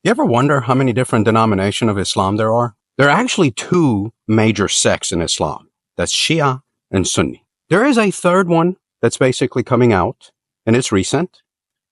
You ever wonder how many different denominations of Islam there are? There are actually two major sects in Islam. That's Shia and Sunni. There is a third one that's basically coming out, and it's recent,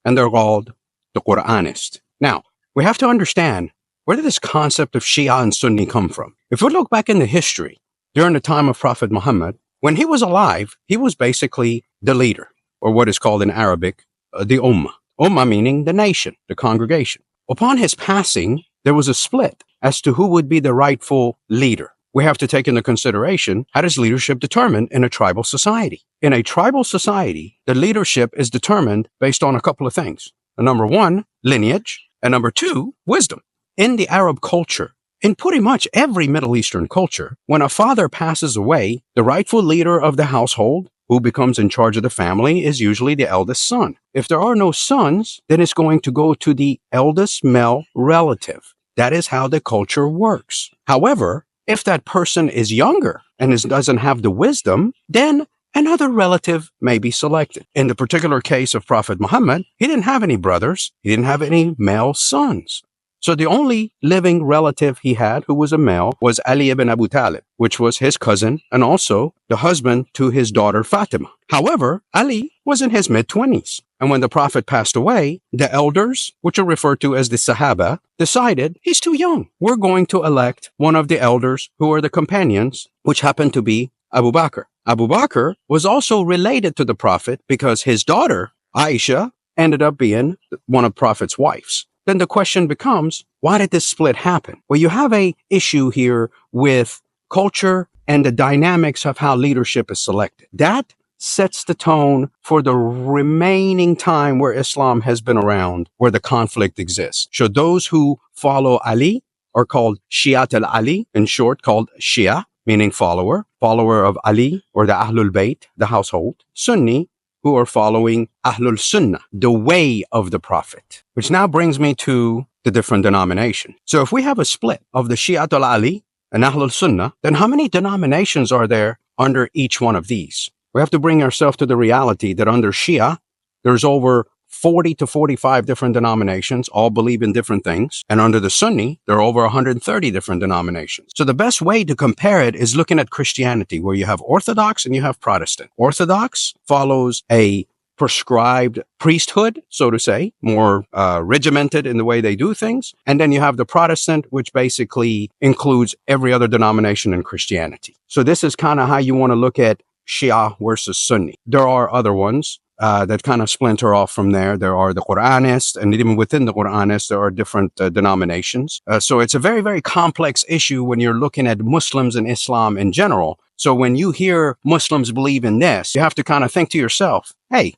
and they're called the Qur'anists. Now, we have to understand, where did this concept of Shia and Sunni come from? If we look back into history, during the time of Prophet Muhammad, when he was alive, he was basically the leader, or what is called in Arabic, the Ummah. Ummah meaning the nation, the congregation. Upon his passing, there was a split as to who would be the rightful leader. We have to take into consideration, how is leadership determined in a tribal society? In a tribal society, the leadership is determined based on a couple of things. Number one, lineage, and number two, wisdom. In the Arab culture, in pretty much every Middle Eastern culture, when a father passes away, the rightful leader of the household, who becomes in charge of the family, is usually the eldest son. If there are no sons, then it's going to go to the eldest male relative. That is how the culture works. However, if that person is younger and doesn't have the wisdom, then another relative may be selected. In the particular case of Prophet Muhammad, he didn't have any brothers. He didn't have any male sons. So the only living relative he had who was a male was Ali ibn Abu Talib, which was his cousin and also the husband to his daughter Fatima. However, Ali was in his mid-20s. And when the Prophet passed away, the elders, which are referred to as the Sahaba, decided he's too young. We're going to elect one of the elders who are the companions, which happened to be Abu Bakr. Abu Bakr was also related to the Prophet because his daughter, Aisha, ended up being one of the Prophet's wives. Then the question becomes, why did this split happen? Well, you have an issue here with culture and the dynamics of how leadership is selected. That sets the tone for the remaining time where Islam has been around, where the conflict exists. So those who follow Ali are called Shiat al-Ali, in short called Shia, meaning follower of Ali or the Ahlul Bayt, the household. Sunni, who are following Ahlul Sunnah, the way of the Prophet. Which now brings me to the different denominations. So if we have a split of the Shiat al-Ali and Ahlul Sunnah, then how many denominations are there under each one of these? We have to bring ourselves to the reality that under Shia, there's over 40 to 45 different denominations, all believe in different things. And under the Sunni, there are over 130 different denominations. So the best way to compare it is looking at Christianity, where you have Orthodox and you have Protestant. Orthodox follows a prescribed priesthood, so to say, more regimented in the way they do things. And then you have the Protestant, which basically includes every other denomination in Christianity. So this is kind of how you want to look at Shia versus Sunni. There are other ones that kind of splinter off from there. There are the Qur'anists, and even within the Qur'anists, there are different denominations. So it's a very, very complex issue when you're looking at Muslims and Islam in general. So when you hear Muslims believe in this, you have to kind of think to yourself, hey,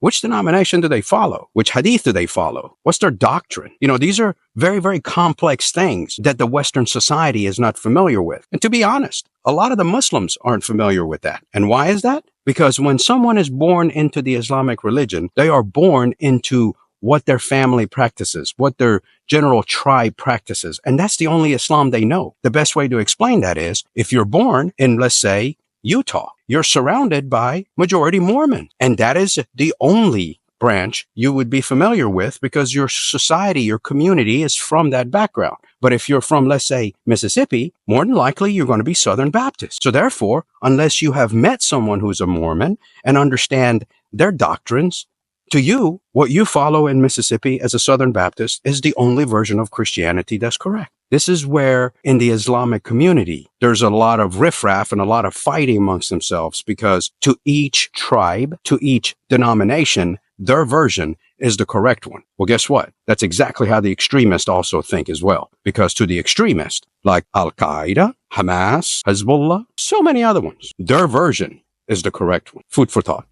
which denomination do they follow? Which hadith do they follow? What's their doctrine? You know, these are very, very complex things that the Western society is not familiar with. And to be honest, a lot of the Muslims aren't familiar with that. And why is that? Because when someone is born into the Islamic religion, they are born into what their family practices, what their general tribe practices. And that's the only Islam they know. The best way to explain that is, if you're born in, let's say, Utah, you're surrounded by majority Mormon. And that is the only branch you would be familiar with because your society, your community is from that background. But if you're from, let's say, Mississippi, more than likely you're going to be Southern Baptist. So therefore, unless you have met someone who's a Mormon and understand their doctrines, to you, what you follow in Mississippi as a Southern Baptist is the only version of Christianity that's correct. This is where in the Islamic community, there's a lot of riffraff and a lot of fighting amongst themselves because to each tribe, to each denomination, their version is the correct one. Well, guess what? That's exactly how the extremists also think as well. Because to the extremists, like Al-Qaeda, Hamas, Hezbollah, so many other ones, their version is the correct one. Food for thought.